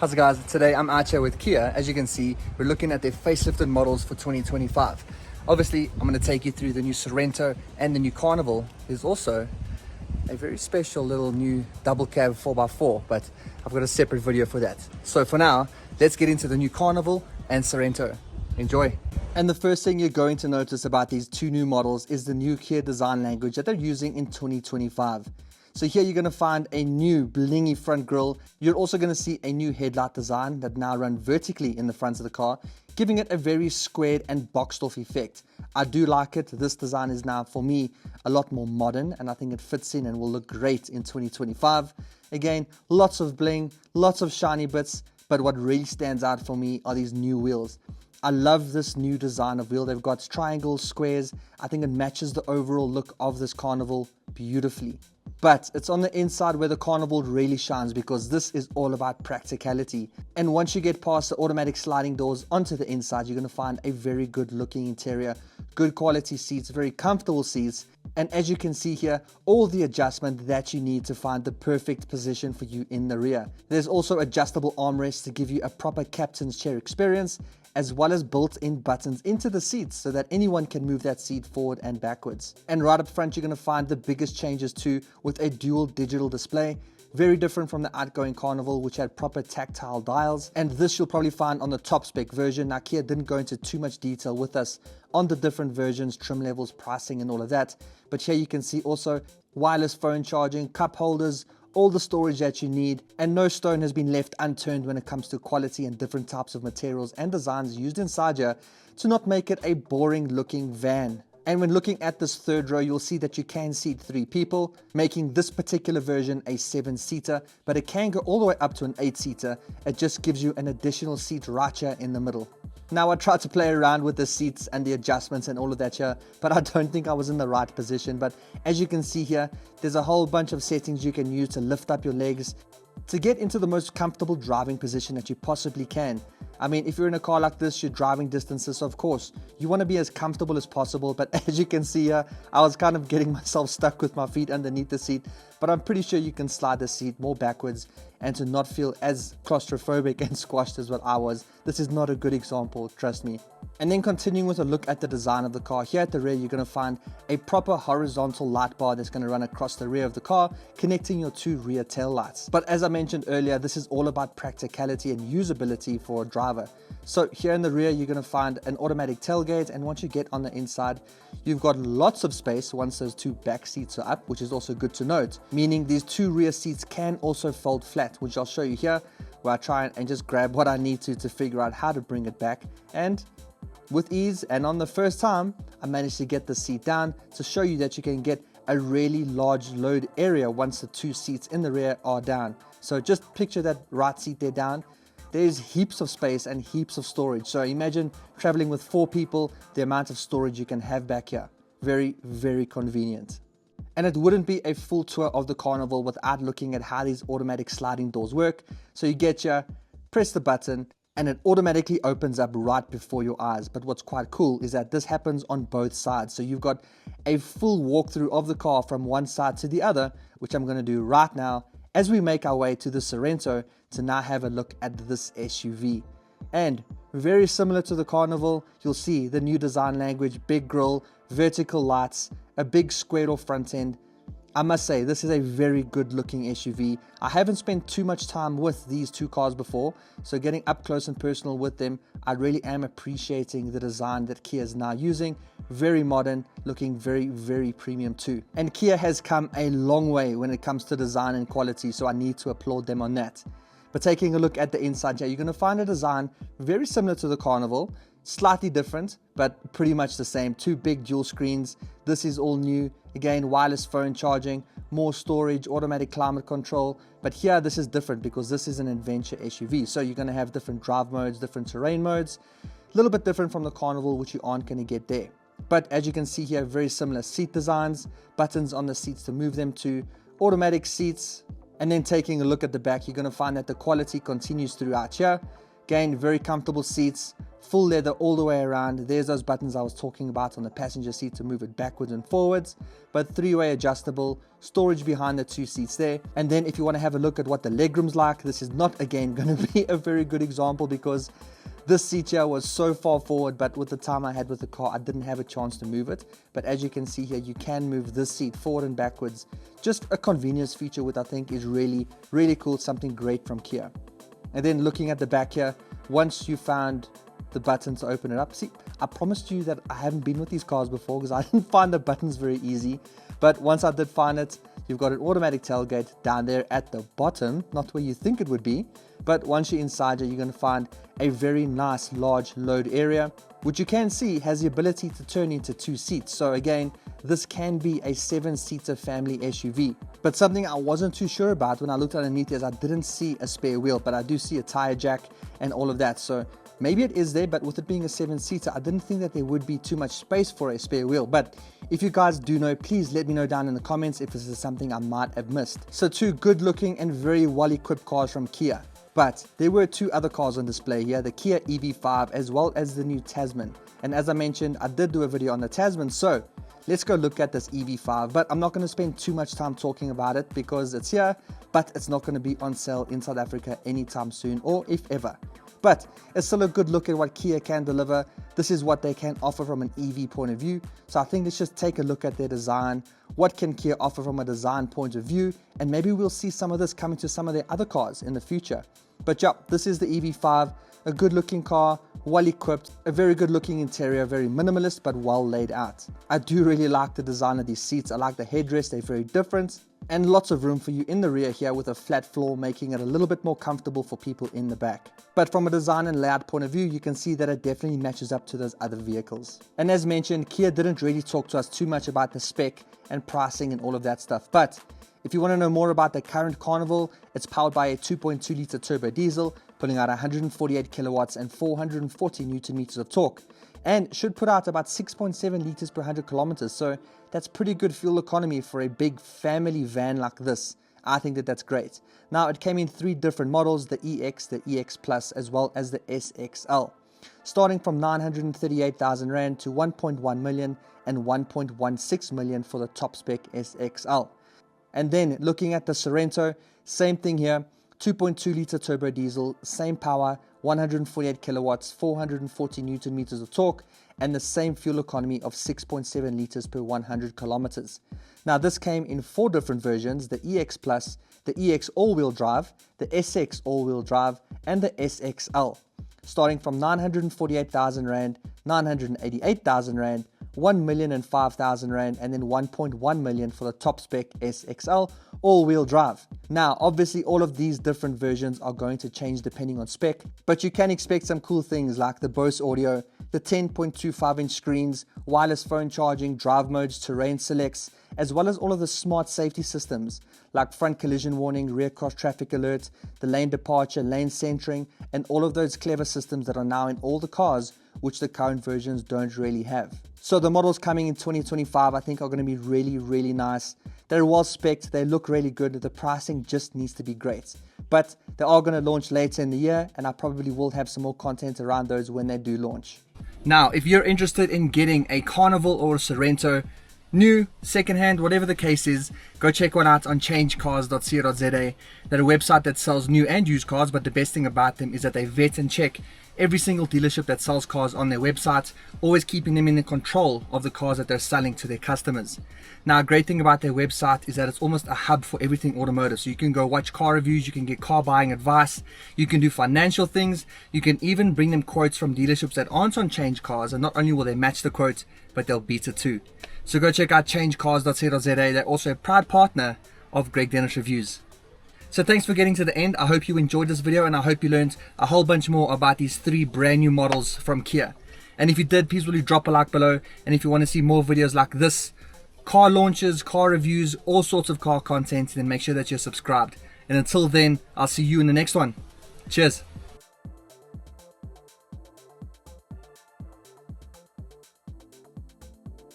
How's it guys? Today I'm out here with Kia. As you can see, we're looking at their facelifted models for 2025. Obviously, I'm going to take you through the new Sorento and the new Carnival. There's also a very special little new double cab 4x4, but I've got a separate video for that. So for now, let's get into the new Carnival and Sorento. Enjoy. And the first thing you're going to notice about these two new models is the new Kia design language that they're using in 2025. So here you're going to find a new blingy front grille. You're also going to see a new headlight design that now run vertically in the front of the car, giving it a very squared and boxed off effect. I do like it. This design is now, for me, a lot more modern, and I think it fits in and will look great in 2025. Again, lots of bling, lots of shiny bits, but what really stands out for me are these new wheels. I love this new design of wheel. They've got triangles, squares. I think it matches the overall look of this Carnival beautifully. But it's on the inside where the Carnival really shines, because this is all about practicality. And once you get past the automatic sliding doors onto the inside, you're going to find a very good looking interior, good quality seats, very comfortable seats. And as you can see here, all the adjustment that you need to find the perfect position for you in the rear. There's also adjustable armrests to give you a proper captain's chair experience, as well as built-in buttons into the seats so that anyone can move that seat forward and backwards. And right up front, you're going to find the biggest changes too, with a dual digital display. Very different from the outgoing Carnival, which had proper tactile dials, and this you'll probably find on the top spec version. Now, Kia didn't go into too much detail with us on the different versions, trim levels, pricing and all of that, but here you can see also wireless phone charging, cup holders, all the storage that you need, and no stone has been left unturned when it comes to quality and different types of materials and designs used inside here to not make it a boring looking van. And when looking at this third row, you'll see that you can seat 3 people, making this particular version a 7-seater, but it can go all the way up to an 8-seater. It just gives you an additional seat right here in the middle. Now, I tried to play around with the seats and the adjustments and all of that here, but I don't think I was in the right position. But as you can see here, there's a whole bunch of settings you can use to lift up your legs to get into the most comfortable driving position that you possibly can. I mean, if you're in a car like this, you're driving distances, so of course, you want to be as comfortable as possible. But as you can see here, I was kind of getting myself stuck with my feet underneath the seat, but I'm pretty sure you can slide the seat more backwards and to not feel as claustrophobic and squashed as what I was. This is not a good example, trust me. And then continuing with a look at the design of the car, here at the rear, you're going to find a proper horizontal light bar that's going to run across the rear of the car, connecting your 2 rear tail lights. But as I mentioned earlier, this is all about practicality and usability for a driver. So here in the rear, you're going to find an automatic tailgate, and once you get on the inside, you've got lots of space once those 2 back seats are up, which is also good to note, meaning these 2 rear seats can also fold flat, which I'll show you here, where I try and just grab what I need to figure out how to bring it back. And with ease, and on the first time, I managed to get the seat down to show you that you can get a really large load area once the 2 seats in the rear are down. So just picture that right seat there down. There's heaps of space and heaps of storage. So imagine traveling with 4 people, the amount of storage you can have back here. Very, very convenient. And it wouldn't be a full tour of the Carnival without looking at how these automatic sliding doors work. So you get here, press the button, and it automatically opens up right before your eyes. But what's quite cool is that this happens on both sides. So you've got a full walkthrough of the car from one side to the other, which I'm going to do right now as we make our way to the Sorento to now have a look at this SUV. And very similar to the Carnival, you'll see the new design language, big grille, vertical lights, a big squared off front end. I must say, this is a very good looking SUV. I haven't spent too much time with these 2 cars before, so getting up close and personal with them, I really am appreciating the design that Kia is now using. Very modern, looking very, very premium too. And Kia has come a long way when it comes to design and quality, so I need to applaud them on that. But taking a look at the inside here, you're going to find a design very similar to the Carnival, slightly different, but pretty much the same. 2 big dual screens. This is all new. Again, wireless phone charging, more storage, automatic climate control. But here, this is different because this is an adventure SUV. So you're going to have different drive modes, different terrain modes. A little bit different from the Carnival, which you aren't going to get there. But as you can see here, very similar seat designs, buttons on the seats to move them to, automatic seats. And then taking a look at the back, you're going to find that the quality continues throughout here. Again, very comfortable seats, full leather all the way around. There's those buttons I was talking about on the passenger seat to move it backwards and forwards, but 3-way adjustable, storage behind the 2 seats there. And then if you want to have a look at what the legroom's like, this is not again going to be a very good example because this seat here was so far forward, but with the time I had with the car, I didn't have a chance to move it. But as you can see here, you can move this seat forward and backwards. Just a convenience feature, which I think is really, really cool. Something great from Kia. And then looking at the back here, once you found the button to open it up, see, I promised you that I haven't been with these cars before because I didn't find the buttons very easy. But once I did find it, you've got an automatic tailgate down there at the bottom, not where you think it would be. But once you're inside here, you're going to find a very nice large load area, which you can see has the ability to turn into 2 seats. So again, this can be a 7-seater family SUV. But something I wasn't too sure about when I looked underneath is I didn't see a spare wheel, but I do see a tire jack and all of that. So maybe it is there, but with it being a 7-seater, I didn't think that there would be too much space for a spare wheel. But if you guys do know, please let me know down in the comments if this is something I might have missed. So 2 good looking and very well equipped cars from Kia. But there were 2 other cars on display here, the Kia EV5 as well as the new Tasman. And as I mentioned, I did do a video on the Tasman, so let's go look at this EV5. But I'm not going to spend too much time talking about it because it's here, but it's not going to be on sale in South Africa anytime soon, or if ever. But it's still a good look at what Kia can deliver. This is what they can offer from an EV point of view. So I think let's just take a look at their design. What can Kia offer from a design point of view? And maybe we'll see some of this coming to some of their other cars in the future. But yeah, this is the EV5, a good looking car, well equipped, a very good looking interior, very minimalist but well laid out. I do really like the design of these seats. I like the headrest, they're very different. And lots of room for you in the rear here with a flat floor, making it a little bit more comfortable for people in the back. But from a design and layout point of view, you can see that it definitely matches up to those other vehicles. And as mentioned, Kia didn't really talk to us too much about the spec and pricing and all of that stuff. But if you want to know more about the current Carnival, it's powered by a 2.2 litre turbo diesel, pulling out 148 kilowatts and 440 Newton meters of torque, and should put out about 6.7 liters per 100 kilometers. So that's pretty good fuel economy for a big family van like this. I think that that's great. Now, it came in 3 different models, the EX, the EX Plus, as well as the SXL, starting from 938,000 Rand to 1.1 million and 1.16 million for the top spec SXL. And then looking at the Sorento, same thing here, 2.2 litre turbo diesel, same power, 148 kilowatts, 440 Newton meters of torque, and the same fuel economy of 6.7 liters per 100 kilometers. Now this came in 4 different versions, the EX Plus, the EX all-wheel drive, the SX all-wheel drive, and the SXL, starting from 948,000 Rand, 988,000 Rand, 1,005,000 Rand, and then 1.1 million for the top spec SXL all-wheel drive. Now, obviously, all of these different versions are going to change depending on spec, but you can expect some cool things like the Bose audio, the 10.25-inch screens, wireless phone charging, drive modes, terrain selects, as well as all of the smart safety systems like front collision warning, rear cross traffic alert, the lane departure, lane centering, and all of those clever systems that are now in all the cars, which the current versions don't really have. So the models coming in 2025 I think are going to be really, really nice. They're well spec'd, they look really good, the pricing just needs to be great. But they are going to launch later in the year, and I probably will have some more content around those when they do launch. Now, if you're interested in getting a Carnival or a Sorento, new, secondhand, whatever the case is, go check one out on changecars.co.za. They're a website that sells new and used cars, but the best thing about them is that they vet and check every single dealership that sells cars on their website, always keeping them in the control of the cars that they're selling to their customers. Now, a great thing about their website is that it's almost a hub for everything automotive. So you can go watch car reviews, you can get car buying advice, you can do financial things, you can even bring them quotes from dealerships that aren't on Change Cars, and not only will they match the quote, but they'll beat it too. So go check out changecars.co.za. They're also a proud partner of Greg Dennis Reviews. So thanks for getting to the end. I hope you enjoyed this video, and I hope you learned a whole bunch more about these 3 brand new models from Kia. And if you did, please will you drop a like below. And if you want to see more videos like this, car launches, car reviews, all sorts of car content, then make sure that you're subscribed. And until then, I'll see you in the next one. Cheers.